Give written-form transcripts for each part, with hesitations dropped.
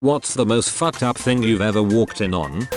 What's the most fucked up thing you've ever walked in on?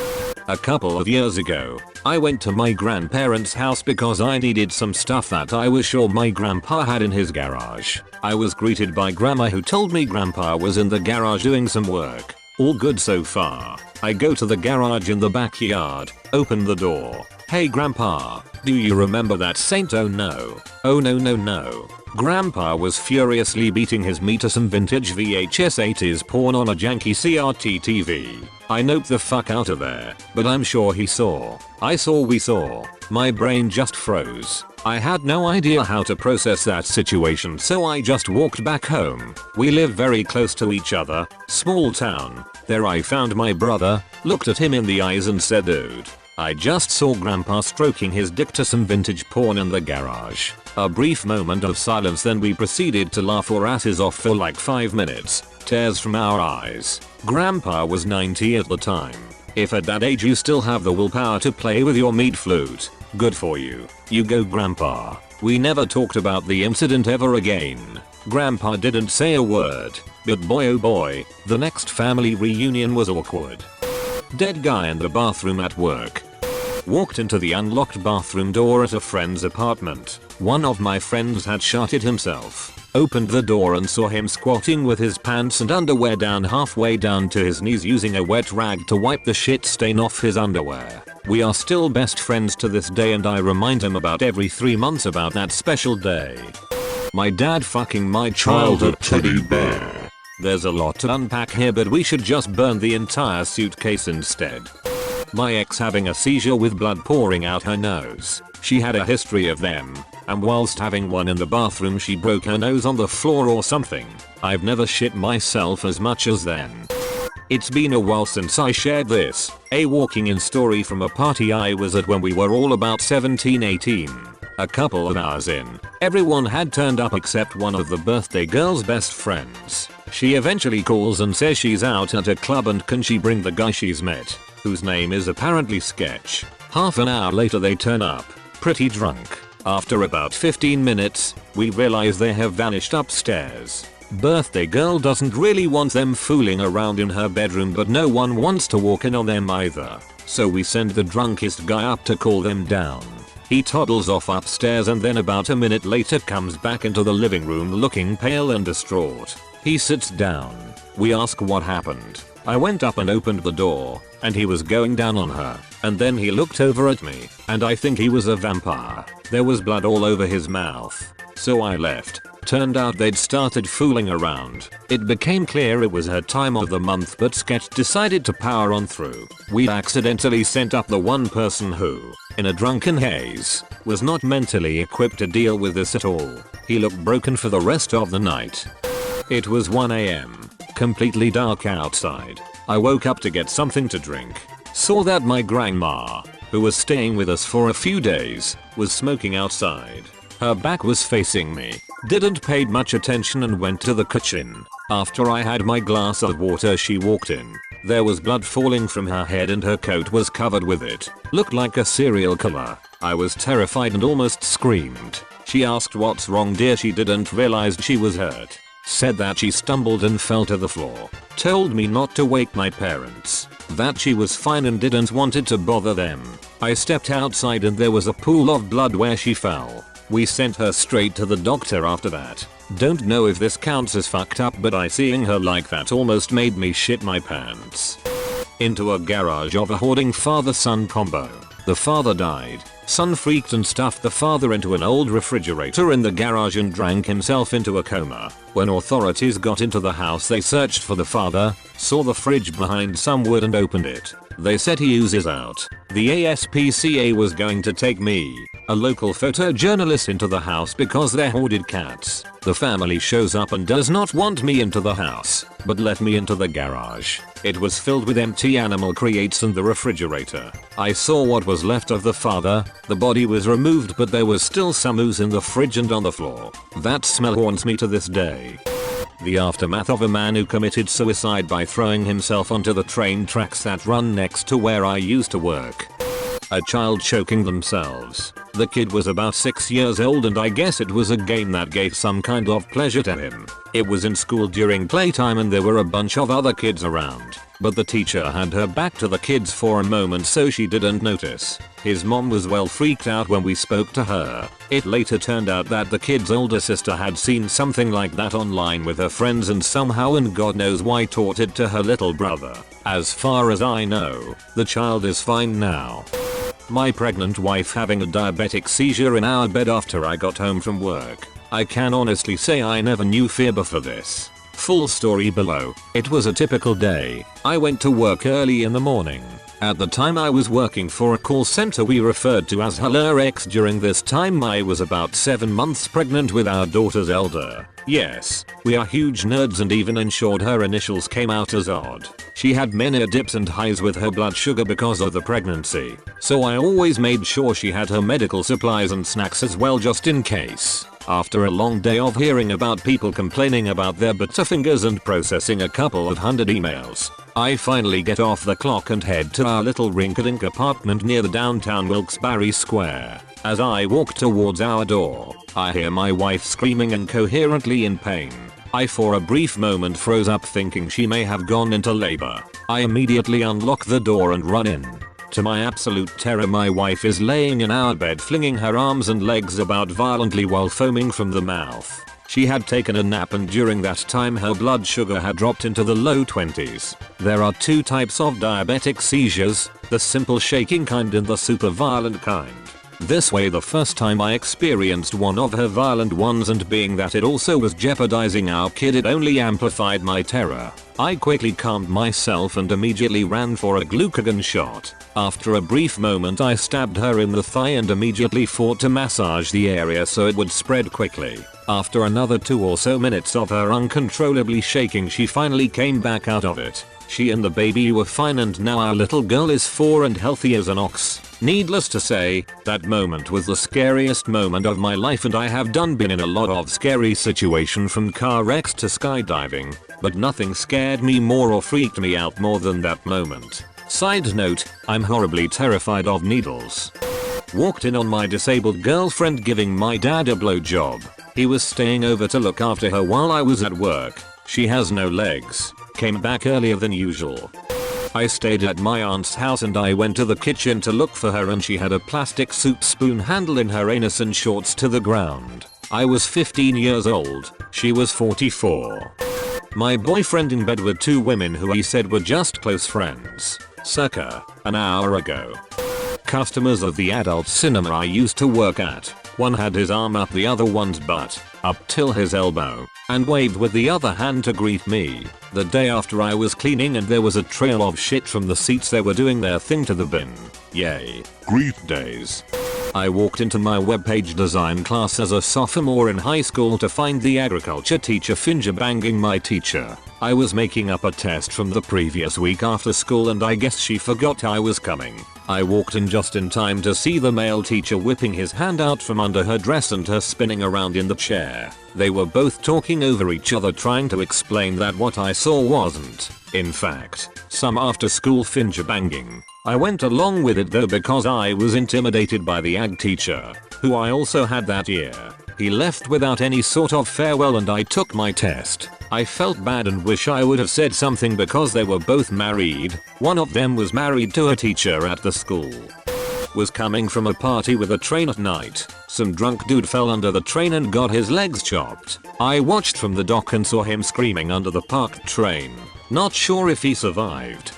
A couple of years ago, I went to my grandparents' house because I needed some stuff that I was sure my grandpa had in his garage. I was greeted by grandma who told me grandpa was in the garage doing some work. All good so far. I go to the garage in the backyard, open the door. Hey grandpa, do you remember that saint? Oh no. Oh no no no. Grandpa was furiously beating his meat to some vintage VHS 80s porn on a janky CRT TV. I noped the fuck out of there, but I'm sure he saw. We saw. My brain just froze. I had no idea how to process that situation, so I just walked back home. We live very close to each other, small town. There I found my brother, looked at him in the eyes and said, dude, I just saw grandpa stroking his dick to some vintage porn in the garage. A brief moment of silence, then we proceeded to laugh our asses off for like 5 minutes. Tears from our eyes. Grandpa was 90 at the time. If at that age you still have the willpower to play with your meat flute, good for you. You go grandpa. We never talked about the incident ever again. Grandpa didn't say a word, but boy oh boy, the next family reunion was awkward. Dead guy in the bathroom at work. Walked into the unlocked bathroom door at a friend's apartment. One of my friends had shot it himself. Opened the door and saw him squatting with his pants and underwear down halfway down to his knees using a wet rag to wipe the shit stain off his underwear. We are still best friends to this day and I remind him about every 3 months about that special day. My dad fucking my childhood teddy bear. There's a lot to unpack here, but we should just burn the entire suitcase instead. My ex having a seizure with blood pouring out her nose. She had a history of them, and whilst having one in the bathroom she broke her nose on the floor or something. I've never shit myself as much as then. It's been a while since I shared this, a walking in story from a party I was at when we were all about 17-18. A couple of hours in, everyone had turned up except one of the birthday girl's best friends. She eventually calls and says she's out at a club and can she bring the guy she's met, whose name is apparently Sketch. Half an hour later they turn up, pretty drunk. After about 15 minutes, we realize they have vanished upstairs. Birthday girl doesn't really want them fooling around in her bedroom, but no one wants to walk in on them either. So we send the drunkest guy up to call them down. He toddles off upstairs and then about a minute later comes back into the living room looking pale and distraught. He sits down. We ask what happened. I went up and opened the door, and he was going down on her, and then he looked over at me, and I think he was a vampire. There was blood all over his mouth. So I left. Turned out they'd started fooling around. It became clear it was her time of the month, but Sketch decided to power on through. We accidentally sent up the one person who, in a drunken haze, was not mentally equipped to deal with this at all. He looked broken for the rest of the night. It was 1 AM. Completely dark outside. I woke up to get something to drink. Saw that my grandma, who was staying with us for a few days, was smoking outside. Her back was facing me. Didn't pay much attention and went to the kitchen. After I had my glass of water she walked in. There was blood falling from her head and her coat was covered with it. Looked like a serial killer. I was terrified and almost screamed. She asked what's wrong dear, she didn't realize she was hurt. Said that she stumbled and fell to the floor. Told me not to wake my parents. That she was fine and didn't want it to bother them. I stepped outside and there was a pool of blood where she fell. We sent her straight to the doctor after that. Don't know if this counts as fucked up, but seeing her like that almost made me shit my pants. Into a garage of a hoarding father-son combo. The father died. Son freaked and stuffed the father into an old refrigerator in the garage and drank himself into a coma. When authorities got into the house they searched for the father, saw the fridge behind some wood and opened it. They said he oozes out. The ASPCA was going to take me, a local photojournalist, into the house because they're hoarded cats. The family shows up and does not want me into the house, but let me into the garage. It was filled with empty animal crates and the refrigerator. I saw what was left of the father. The body was removed but there was still some ooze in the fridge and on the floor. That smell haunts me to this day. The aftermath of a man who committed suicide by throwing himself onto the train tracks that run next to where I used to work. A child choking themselves. The kid was about 6 years old and I guess it was a game that gave some kind of pleasure to him. It was in school during playtime and there were a bunch of other kids around. But the teacher had her back to the kids for a moment so she didn't notice. His mom was well freaked out when we spoke to her. It later turned out that the kid's older sister had seen something like that online with her friends and somehow and God knows why taught it to her little brother. As far as I know, the child is fine now. My pregnant wife having a diabetic seizure in our bed after I got home from work. I can honestly say I never knew fear before this. Full story below. It was a typical day. I went to work early in the morning. At the time I was working for a call center we referred to as Hello X. During this time I was about 7 months pregnant with our daughter's elder. Yes, we are huge nerds and even ensured her initials came out as odd. She had many dips and highs with her blood sugar because of the pregnancy. So I always made sure she had her medical supplies and snacks as well just in case. After a long day of hearing about people complaining about their butterfingers and processing a couple of hundred emails, I finally get off the clock and head to our little rinky-dink apartment near the downtown Wilkes-Barre Square. As I walk towards our door, I hear my wife screaming incoherently in pain. I for a brief moment froze up thinking she may have gone into labor. I immediately unlock the door and run in. To my absolute terror my wife is laying in our bed flinging her arms and legs about violently while foaming from the mouth. She had taken a nap and during that time her blood sugar had dropped into the low 20s. There are two types of diabetic seizures, the simple shaking kind and the super violent kind. This way the first time I experienced one of her violent ones and being that it also was jeopardizing our kid it only amplified my terror. I quickly calmed myself and immediately ran for a glucagon shot. After a brief moment I stabbed her in the thigh and immediately fought to massage the area so it would spread quickly. After another 2 or so minutes of her uncontrollably shaking she finally came back out of it. She and the baby were fine and now our little girl is 4 and healthy as an ox. Needless to say, that moment was the scariest moment of my life and I have been in a lot of scary situations from car wrecks to skydiving, but nothing scared me more or freaked me out more than that moment. Side note, I'm horribly terrified of needles. Walked in on my disabled girlfriend giving my dad a blowjob. He was staying over to look after her while I was at work. She has no legs. Came back earlier than usual. I stayed at my aunt's house and I went to the kitchen to look for her and she had a plastic soup spoon handle in her anus and shorts to the ground. I was 15 years old. She was 44. My boyfriend in bed with 2 women who he said were just close friends. Circa an hour ago. Customers of the adult cinema I used to work at. One had his arm up the other one's butt, up till his elbow, and waved with the other hand to greet me. The day after I was cleaning and there was a trail of shit from the seats they were doing their thing to the bin. Yay. Greet days. I walked into my webpage design class as a sophomore in high school to find the agriculture teacher finger banging my teacher. I was making up a test from the previous week after school and I guess she forgot I was coming. I walked in just in time to see the male teacher whipping his hand out from under her dress and her spinning around in the chair. They were both talking over each other trying to explain that what I saw wasn't, in fact, some after school finger banging. I went along with it though because I was intimidated by the ag teacher, who I also had that year. He left without any sort of farewell and I took my test. I felt bad and wish I would have said something because they were both married. One of them was married to a teacher at the school. Was coming from a party with a train at night. Some drunk dude fell under the train and got his legs chopped. I watched from the dock and saw him screaming under the parked train. Not sure if he survived.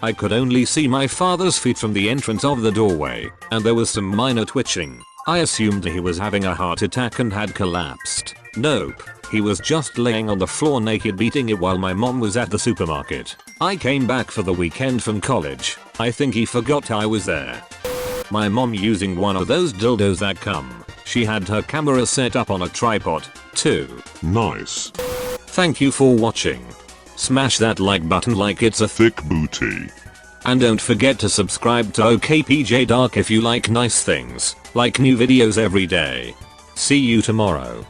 I could only see my father's feet from the entrance of the doorway, and there was some minor twitching. I assumed he was having a heart attack and had collapsed. Nope. He was just laying on the floor naked beating it while my mom was at the supermarket. I came back for the weekend from college. I think he forgot I was there. My mom using one of those dildos that come. She had her camera set up on a tripod, too. Nice. Thank you for watching. Smash that like button like it's a thick booty. And don't forget to subscribe to okpjdark if you like nice things, like new videos every day. See you tomorrow.